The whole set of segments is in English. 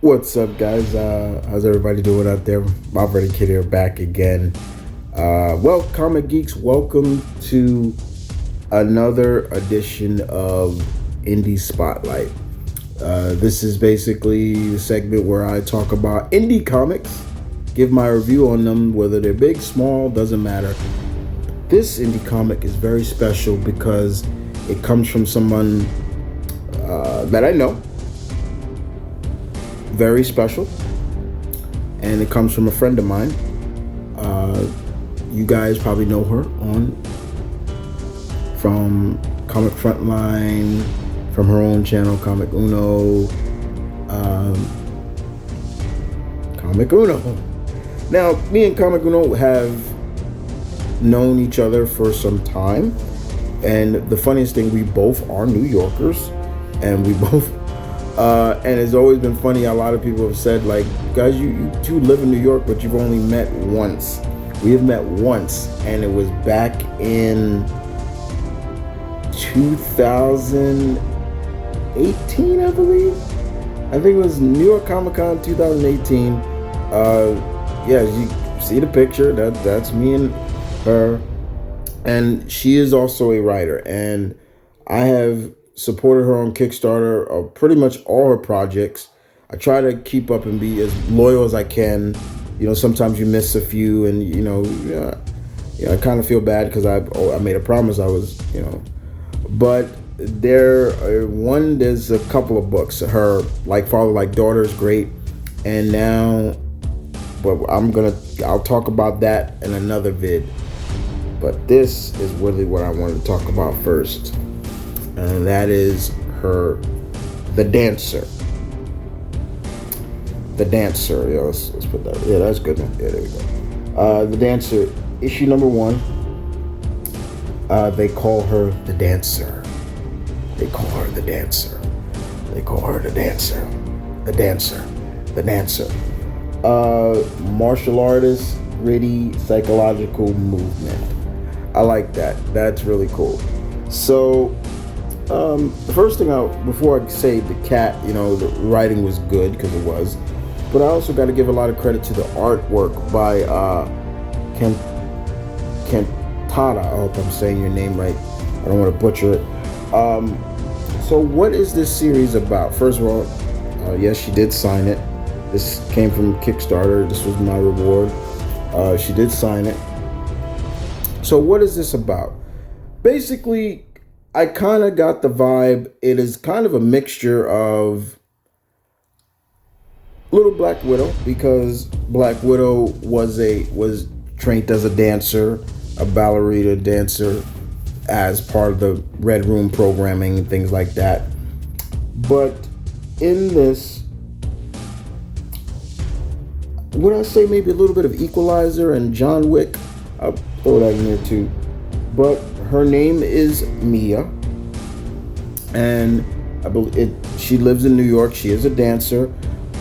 What's up, guys? How's everybody doing out there? M.V.K here, back again. Well, comic geeks, welcome to another edition of Indie Spotlight. This is basically the segment where I talk about indie comics, give my review on them, whether they're big, small, doesn't matter. This indie comic is very special because it comes from someone that I know. Very special, and it comes from a friend of mine. You guys probably know her from Comic Frontline, from her own channel, Comic Uno. Comic Uno. Now, me and Comic Uno have known each other for some time, and the funniest thing, we both are New Yorkers, and we both. And it's always been funny. A lot of people have said, like, guys, you two live in New York, but you've only met once. We have met once, and it was back in 2018, I believe. I think it was New York Comic Con 2018. Yeah, you see the picture. That's me and her. And she is also a writer, and I have supported her on Kickstarter of pretty much all her projects. I try to keep up and be as loyal as I can. You know, sometimes you miss a few, and I kind of feel bad because I made a promise I was, But there's a couple of books. Her Like Father Like Daughter is great, and now, but I'll talk about that in another vid. But this is really what I want to talk about first. And that is her, The Dancer. The Dancer. Yeah, let's put that. Yeah, that's good. Yeah, there we go. The Dancer, issue number 1. They call her the Dancer. They call her the Dancer. They call her the Dancer. The Dancer. The Dancer. Martial artist, gritty, psychological movement. I like that. That's really cool. So, the first thing before I say the cat, the writing was good, because it was, but I also got to give a lot of credit to the artwork by Kentata. I hope I'm saying your name right. I don't want to butcher it. So what is this series about? First of all, yes, she did sign it. This came from Kickstarter. This was my reward. She did sign it. So what is this about? Basically, I kind of got the vibe. It is kind of a mixture of Little Black Widow, because Black Widow was trained as a dancer, a ballerina dancer, as part of the Red Room programming and things like that. But in this, would I say maybe a little bit of Equalizer and John Wick? I'll throw that in there too. But her name is Mia, and I believe she lives in New York. She is a dancer,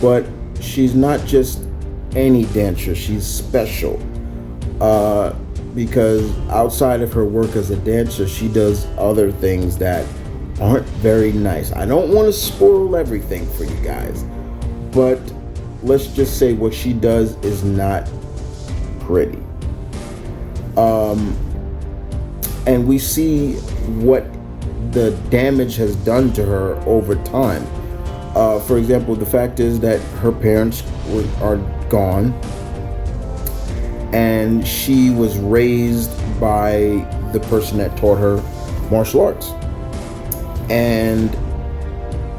but she's not just any dancer. She's special, because outside of her work as a dancer, she does other things that aren't very nice. I don't want to spoil everything for you guys, but let's just say what she does is not pretty. And we see what the damage has done to her over time. For example, the fact is that her parents are gone, and she was raised by the person that taught her martial arts, and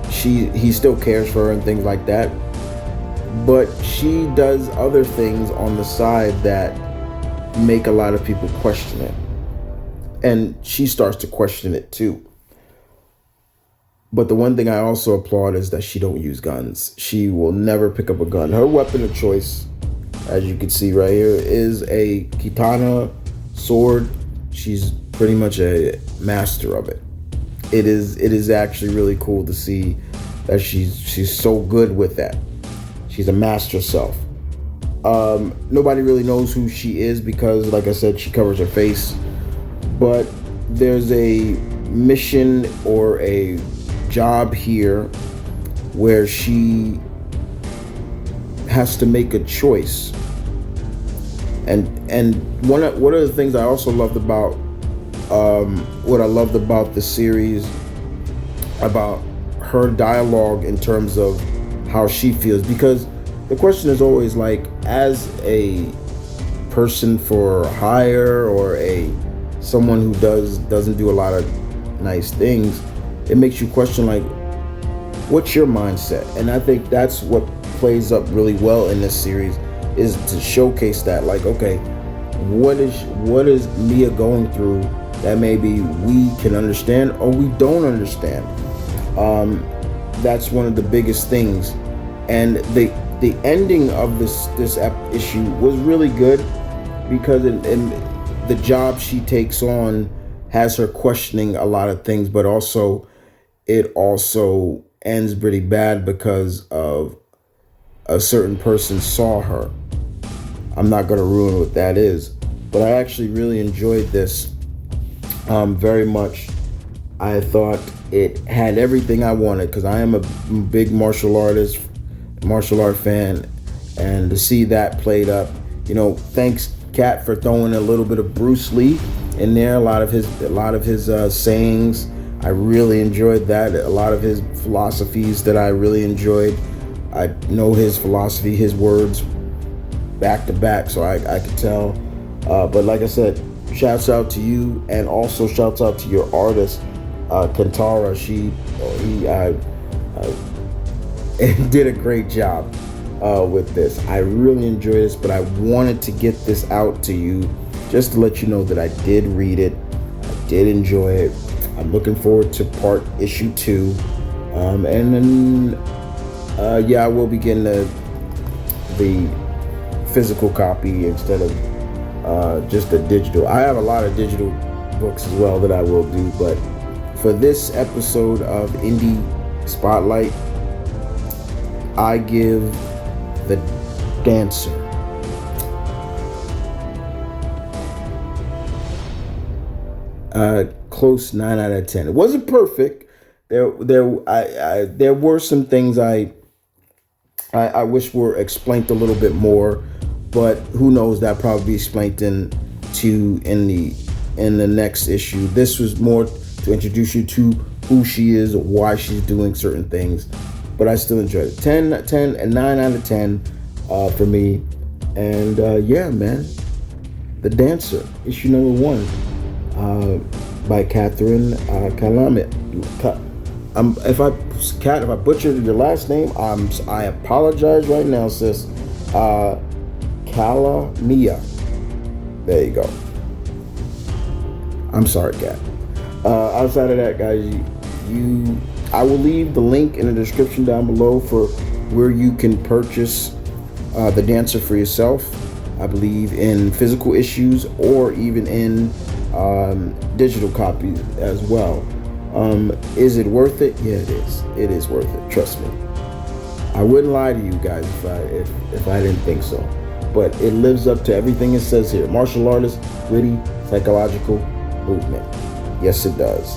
he still cares for her and things like that, but she does other things on the side that make a lot of people question it. And she starts to question it too. But the one thing I also applaud is that she don't use guns. She will never pick up a gun. Her weapon of choice, as you can see right here, is a katana sword. She's pretty much a master of it. It is actually really cool to see that she's so good with that. She's a master self. Nobody really knows who she is because, like I said, she covers her face. But there's a mission or a job here where she has to make a choice. And one of the things I also loved about what I loved about the series, about her dialogue in terms of how she feels, because the question is always like, as a person for hire, or someone who doesn't do a lot of nice things, it makes you question, like, what's your mindset? And I think that's what plays up really well in this series, is to showcase that, like, okay, what is Mia going through that maybe we can understand or we don't understand. That's one of the biggest things. And the ending of this issue was really good, because in the job she takes on has her questioning a lot of things, but also it also ends pretty bad because of a certain person saw her. I'm not going to ruin what that is, but I actually really enjoyed this very much. I thought it had everything I wanted, because I am a big martial art fan, and to see that played up, thanks Kat for throwing a little bit of Bruce Lee in there. A lot of his sayings, I really enjoyed that. A lot of his philosophies that I really enjoyed. I know his philosophy, his words back to back, so I could tell. But like I said, shouts out to you, and also shouts out to your artist, Kantara. He did a great job with this. I really enjoyed this, but I wanted to get this out to you just to let you know that I did read it. I did enjoy it. I'm looking forward to issue 2. And then, I will be getting the physical copy instead of just the digital. I have a lot of digital books as well that I will do, but for this episode of Indie Spotlight, I give The Dancer close 9 out of 10. It wasn't perfect. There were some things I wish were explained a little bit more, but who knows, that probably be explained in the next issue. This was more to introduce you to who she is, why she's doing certain things, but I still enjoyed it. 10 and 9 out of 10 for me. And man, The Dancer, issue number 1, by Catherine Calamit. If I butchered your last name, I apologize right now, sis. Calamia. There you go. I'm sorry, Kat. Outside of that, guys, I will leave the link in the description down below for where you can purchase The Dancer for yourself. I believe in physical issues, or even in digital copies as well. Is it worth it? Yeah, it is. It is worth it. Trust me. I wouldn't lie to you guys if I didn't think so. But it lives up to everything it says here. Martial artist, witty, psychological, movement. Yes, it does.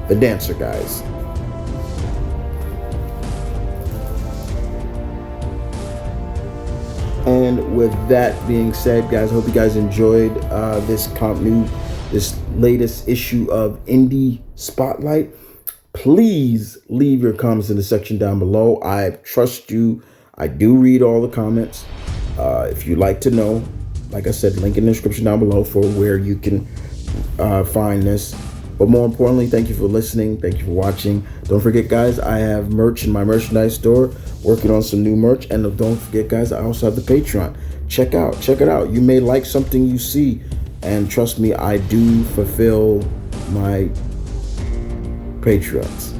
The Dancer, guys. And with that being said, guys, hope you guys enjoyed this latest issue of Indie Spotlight. Please leave your comments in the section down below. I trust you. I do read all the comments. If you'd like to know, like I said, link in the description down below for where you can find this. But more importantly, thank you for listening. Thank you for watching. Don't forget, guys, I have merch in my merchandise store, working on some new merch. And don't forget, guys, I also have the Patreon. Check it out. You may like something you see, and trust me, I do fulfill my Patreons.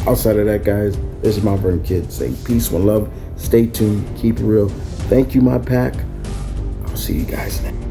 Outside of that, guys, this is M.V.K saying peace, one love. Stay tuned. Keep it real. Thank you, my pack. I'll see you guys next.